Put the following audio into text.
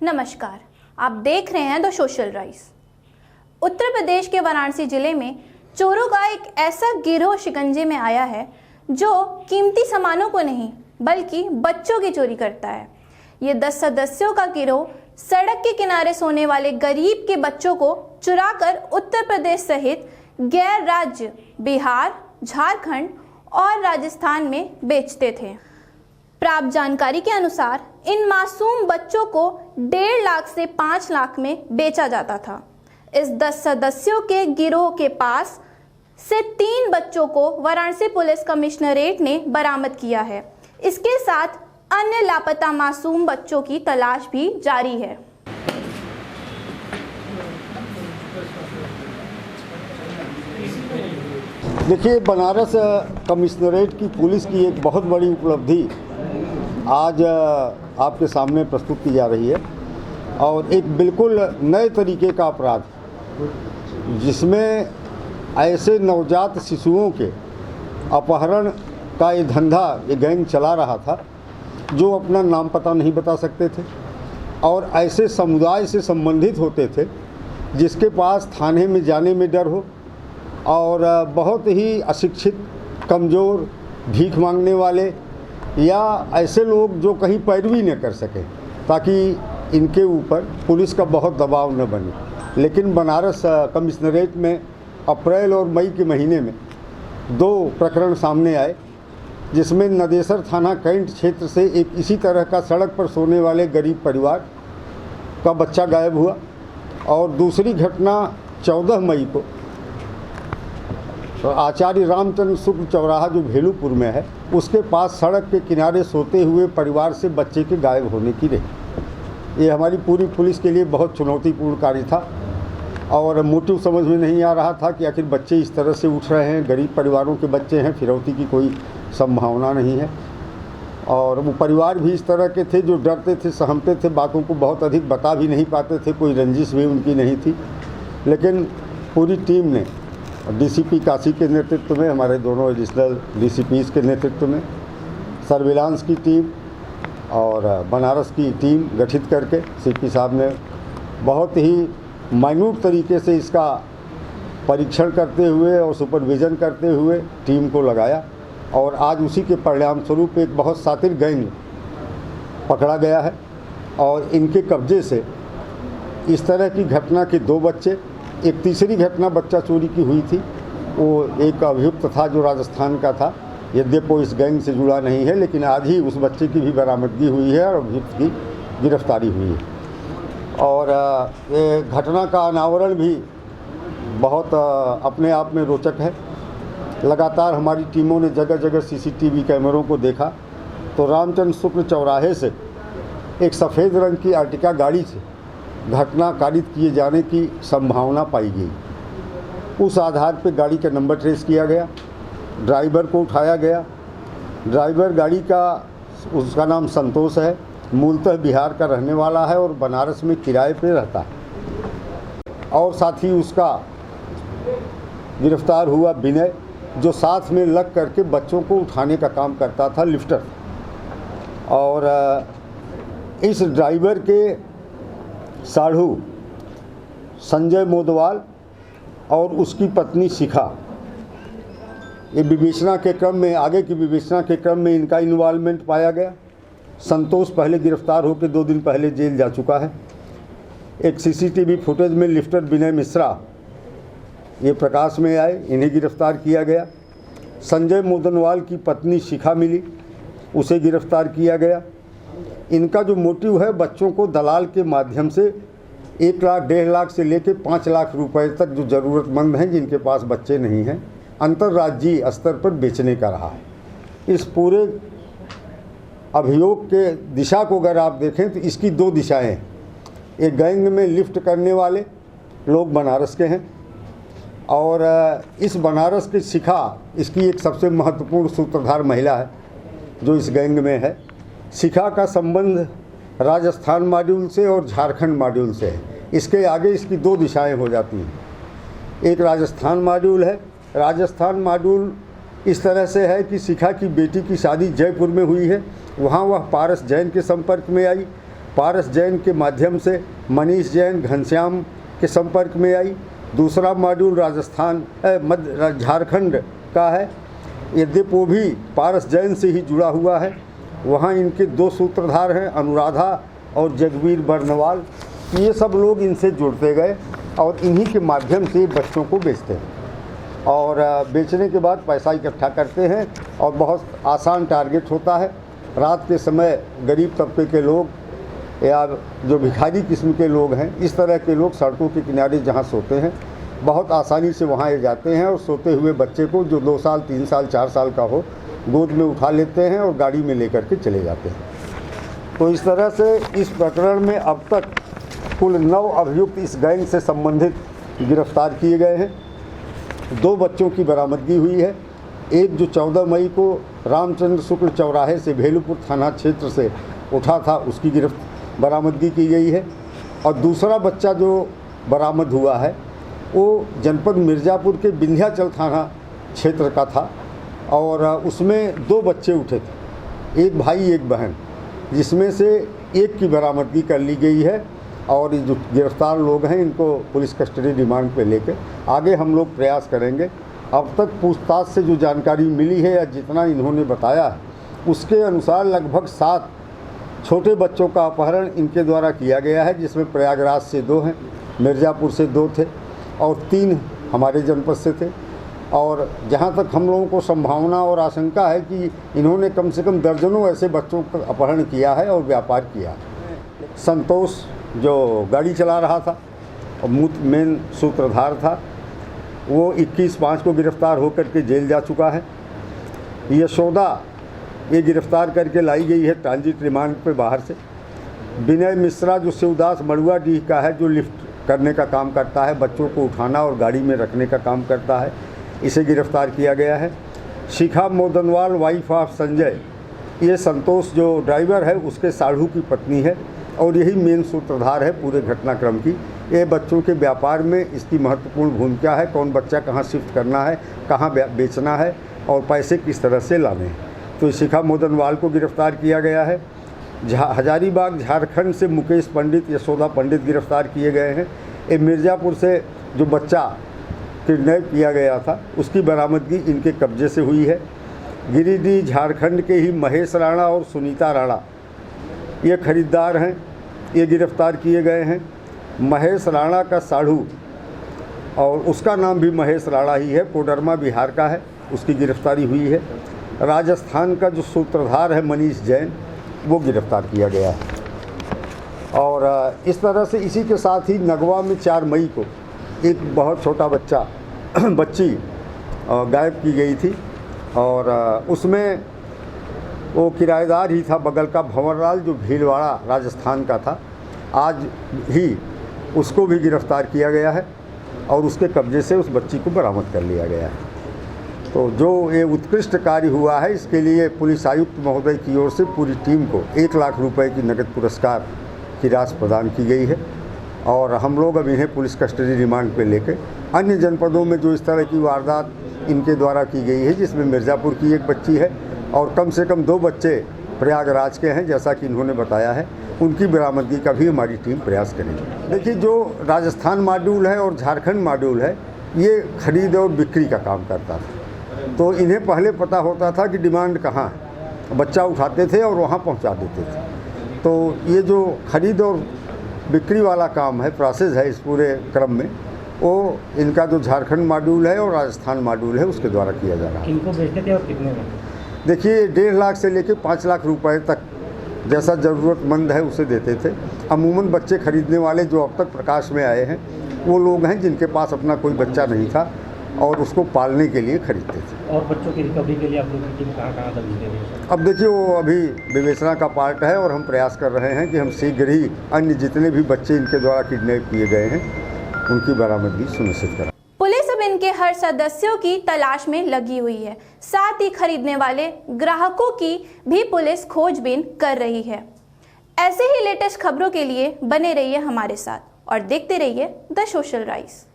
नमस्कार, आप देख रहे हैं the social rise. Uttar Pradesh के वाराणसी जिले में चोरों का एक ऐसा गिरोह शिकंजे में आया है जो कीमती सामानों को नहीं बल्कि बच्चों की चोरी करता है। ये 10 सदस्यों का गिरोह सड़क के किनारे सोने वाले गरीब के बच्चों को चुराकर उत्तर प्रदेश सहित गैर राज्य बिहार, झारखंड और राजस्थान में बेचते थे। प्राप्त जानकारी के अनुसार इन मासूम बच्चों को 1.5 लाख से 5 लाख में बेचा जाता था। इस 10 सदस्यों के गिरोह के पास से 3 बच्चों को वाराणसी पुलिस कमिश्नरेट ने बरामद किया है। इसके साथ अन्य लापता मासूम बच्चों की तलाश भी जारी है। देखिए, बनारस कमिश्नरेट की पुलिस की एक बहुत बड़ी उपलब्धि आज आपके सामने प्रस्तुत की जा रही है और एक बिल्कुल नए तरीके का अपराध जिसमें ऐसे नवजात शिशुओं के अपहरण का ये धंधा ये गैंग चला रहा था जो अपना नाम पता नहीं बता सकते थे और ऐसे समुदाय से संबंधित होते थे जिसके पास थाने में जाने में डर हो और बहुत ही अशिक्षित, कमज़ोर, भीख मांगने वाले या ऐसे लोग जो कहीं पैरवी न कर सकें ताकि इनके ऊपर पुलिस का बहुत दबाव न बने। लेकिन बनारस कमिश्नरेट में अप्रैल और मई के महीने में 2 प्रकरण सामने आए जिसमें नदेसर थाना कैंट क्षेत्र से एक इसी तरह का सड़क पर सोने वाले गरीब परिवार का बच्चा गायब हुआ और दूसरी घटना 14 मई को आचार्य रामचंद्र शुक्ल चौराहा जो भेलूपुर में है उसके पास सड़क के किनारे सोते हुए परिवार से बच्चे के गायब होने की रही। ये हमारी पूरी पुलिस के लिए बहुत चुनौतीपूर्ण कार्य था और मोटिव समझ में नहीं आ रहा था कि आखिर बच्चे इस तरह से उठ रहे हैं, गरीब परिवारों के बच्चे हैं, फिरौती की कोई संभावना नहीं है। और वो परिवार भी इस तरह के थे जो डरते थे, सहमते थे, बातों को बहुत अधिक बता भी नहीं पाते थे, कोई रंजिश भी उनकी नहीं थी। लेकिन पूरी टीम ने डीसीपी काशी के नेतृत्व में, हमारे दोनों एडिशनल डीसीपीज़ के नेतृत्व में, सर्विलांस की टीम और बनारस की टीम गठित करके सीपी साहब ने बहुत ही माइन्यूट तरीके से इसका परीक्षण करते हुए और सुपरविज़न करते हुए टीम को लगाया और आज उसी के परिणाम स्वरूप एक बहुत शातिर गैंग पकड़ा गया है। और इनके कब्जे से इस तरह की घटना के 2 बच्चे, एक तीसरी घटना बच्चा चोरी की हुई थी, वो एक अभियुक्त था जो राजस्थान का था, यद्यपि वो इस गैंग से जुड़ा नहीं है, लेकिन आज ही उस बच्चे की भी बरामदगी हुई है और अभियुक्त की गिरफ्तारी हुई है। और ये घटना का अनावरण भी बहुत अपने आप में रोचक है। लगातार हमारी टीमों ने जगह जगह सीसीटीवी कैमरों को देखा तो रामचंद्र शुक्ल चौराहे से एक सफ़ेद रंग की आर्टिका गाड़ी से घटना कारित किए जाने की संभावना पाई गई। उस आधार पर गाड़ी का नंबर ट्रेस किया गया, ड्राइवर को उठाया गया। ड्राइवर गाड़ी का, उसका नाम संतोष है, मूलतः बिहार का रहने वाला है और बनारस में किराए पे रहता है। और साथ ही उसका गिरफ्तार हुआ विनय जो साथ में लग करके बच्चों को उठाने का काम करता था, लिफ्टर। और इस ड्राइवर के साढ़ू संजय मोदवाल और उसकी पत्नी शिखा, ये विवेचना के क्रम में, आगे की विवेचना के क्रम में इनका इन्वॉल्वमेंट पाया गया। संतोष पहले गिरफ्तार होकर 2 दिन पहले जेल जा चुका है। एक सीसीटीवी फुटेज में लिफ्टर विनय मिश्रा ये प्रकाश में आए, इन्हें गिरफ्तार किया गया। संजय मोदनवाल की पत्नी शिखा मिली, उसे गिरफ्तार किया गया। इनका जो मोटिव है बच्चों को दलाल के माध्यम से 1 लाख, 1.5 लाख से लेकर 5 लाख रुपए तक जो ज़रूरतमंद हैं जिनके पास बच्चे नहीं हैं, अंतर्राज्यीय स्तर पर बेचने का रहा है। इस पूरे अभियोग के दिशा को अगर आप देखें तो इसकी 2 दिशाएं हैं। एक गैंग में लिफ्ट करने वाले लोग बनारस के हैं और इस बनारस की शिखा इसकी एक सबसे महत्वपूर्ण सूत्रधार महिला है जो इस गैंग में है। शिखा का संबंध राजस्थान मॉड्यूल से और झारखंड मॉड्यूल से है। इसके आगे इसकी 2 दिशाएं हो जाती हैं। एक राजस्थान मॉड्यूल है। राजस्थान मॉड्यूल इस तरह से है कि शिखा की बेटी की शादी जयपुर में हुई है, वहाँ वह पारस जैन के संपर्क में आई पारस जैन के माध्यम से मनीष जैन घनश्याम के संपर्क में आई। दूसरा मॉड्यूल राजस्थान झारखंड का है, यद्यपि वो भी पारस जैन से ही जुड़ा हुआ है। वहाँ इनके 2 सूत्रधार हैं, अनुराधा और जगवीर बर्नवाल। ये सब लोग इनसे जुड़ते गए और इन्हीं के माध्यम से बच्चों को बेचते हैं और बेचने के बाद पैसा इकट्ठा करते हैं और बहुत आसान टारगेट होता है। रात के समय गरीब तबके के लोग या जो भिखारी किस्म के लोग हैं, इस तरह के लोग सड़कों के किनारे जहाँ सोते हैं, बहुत आसानी से वहाँ ये जाते हैं और सोते हुए बच्चे को, जो 2 साल 3 साल 4 साल का हो, गोद में उठा लेते हैं और गाड़ी में लेकर के चले जाते हैं। तो इस तरह से इस प्रकरण में अब तक कुल 9 अभियुक्त इस गैंग से संबंधित गिरफ्तार किए गए हैं। 2 बच्चों की बरामदगी हुई है। एक जो 14 मई को रामचंद्र शुक्ल चौराहे से भेलूपुर थाना क्षेत्र से उठा था, उसकी बरामदगी की गई है। और दूसरा बच्चा जो बरामद हुआ है वो जनपद मिर्ज़ापुर के विंध्याचल थाना क्षेत्र का था और उसमें 2 बच्चे उठे थे, एक भाई एक बहन, जिसमें से एक की बरामदगी कर ली गई है। और ये जो गिरफ्तार लोग हैं इनको पुलिस कस्टडी रिमांड पे लेकर आगे हम लोग प्रयास करेंगे। अब तक पूछताछ से जो जानकारी मिली है या जितना इन्होंने बताया है, उसके अनुसार लगभग 7 छोटे बच्चों का अपहरण इनके द्वारा किया गया है, जिसमें प्रयागराज से 2 हैं, मिर्ज़ापुर से 2 थे और 3 हमारे जनपद से थे। और जहाँ तक हम लोगों को संभावना और आशंका है कि इन्होंने कम से कम दर्जनों ऐसे बच्चों का अपहरण किया है और व्यापार किया है। संतोष जो गाड़ी चला रहा था और मेन सूत्रधार था, वो 21/5 को गिरफ्तार होकर के जेल जा चुका है। यशोदा ये गिरफ्तार करके लाई गई है ट्रांजिट रिमांड पे बाहर से। विनय मिश्रा जो शिवदास मड़ुआडीह का है, जो लिफ्ट करने का काम करता है, बच्चों को उठाना और गाड़ी में रखने का काम करता है, इसे गिरफ्तार किया गया है। शिखा मोदनवाल वाइफ ऑफ संजय, ये संतोष जो ड्राइवर है उसके साढ़ू की पत्नी है और यही मेन सूत्रधार है पूरे घटनाक्रम की। ये बच्चों के व्यापार में इसकी महत्वपूर्ण भूमिका है, कौन बच्चा कहाँ शिफ्ट करना है, कहाँ बेचना है और पैसे किस तरह से लाने हैं। तो शिखा मोदनवाल को गिरफ्तार किया गया है। हजारीबाग झारखंड से मुकेश पंडित, यशोदा पंडित गिरफ्तार किए गए हैं। ये मिर्ज़ापुर से जो बच्चा किडनैप किया गया था उसकी बरामदगी इनके कब्जे से हुई है। गिरिडीह झारखंड के ही महेश राणा और सुनीता राणा ये खरीदार हैं, ये गिरफ्तार किए गए हैं। महेश राणा का साढ़ू और उसका नाम भी महेश राणा ही है, कोडरमा बिहार का है, उसकी गिरफ्तारी हुई है। राजस्थान का जो सूत्रधार है मनीष जैन, वो गिरफ्तार किया गया है। और इस तरह से इसी के साथ ही नगवा में 4 मई को एक बहुत छोटा बच्ची गायब की गई थी और उसमें वो किराएदार ही था बगल का भंवरलाल, जो भीलवाड़ा राजस्थान का था। आज ही उसको भी गिरफ्तार किया गया है और उसके कब्जे से उस बच्ची को बरामद कर लिया गया है। तो जो ये उत्कृष्ट कार्य हुआ है, इसके लिए पुलिस आयुक्त महोदय की ओर से पूरी टीम को 1 लाख रुपए की नगद पुरस्कार की राशि प्रदान की गई है। और हम लोग अब इन्हें पुलिस कस्टडी रिमांड पे लेकर अन्य जनपदों में जो इस तरह की वारदात इनके द्वारा की गई है, जिसमें मिर्ज़ापुर की एक बच्ची है और कम से कम 2 बच्चे प्रयागराज के हैं, जैसा कि इन्होंने बताया है, उनकी बरामदगी का भी हमारी टीम प्रयास करेगी। देखिए, जो राजस्थान मॉड्यूल है और झारखंड मॉड्यूल है, ये खरीद और बिक्री का काम करता था। तो इन्हें पहले पता होता था कि डिमांड कहाँ है, बच्चा उठाते थे और वहाँ पहुँचा देते थे। तो ये जो खरीद और बिक्री वाला काम है, प्रोसेस है इस पूरे क्रम में, वो इनका जो झारखंड मॉड्यूल है और राजस्थान मॉड्यूल है उसके द्वारा किया जा रहा है। इनको बेचते थे और कितने में? देखिए, 1.5 लाख से लेकर 5 लाख रुपए तक जैसा ज़रूरतमंद है उसे देते थे। अमूमन बच्चे खरीदने वाले जो अब तक प्रकाश में आए हैं वो लोग हैं जिनके पास अपना कोई बच्चा नहीं था और उसको पालने के लिए खरीदते थे। और बच्चों की रिकवरी के लिए आप लोग की टीम कहाँ दबिश दे रही है? अब देखिए, वो अभी विवेचना का पार्ट है और हम प्रयास कर रहे हैं कि हम शीघ्र ही अन्य जितने भी बच्चे इनके द्वारा किडनैप किए गए हैं उनकी बरामदगी सुनिश्चित करें। पुलिस अब इनके हर सदस्यों की तलाश में लगी हुई है, साथ ही खरीदने वाले ग्राहकों की भी पुलिस खोजबीन कर रही है। ऐसे ही लेटेस्ट खबरों के लिए बने रहिए हमारे साथ और देखते रहिए द सोशल राइज।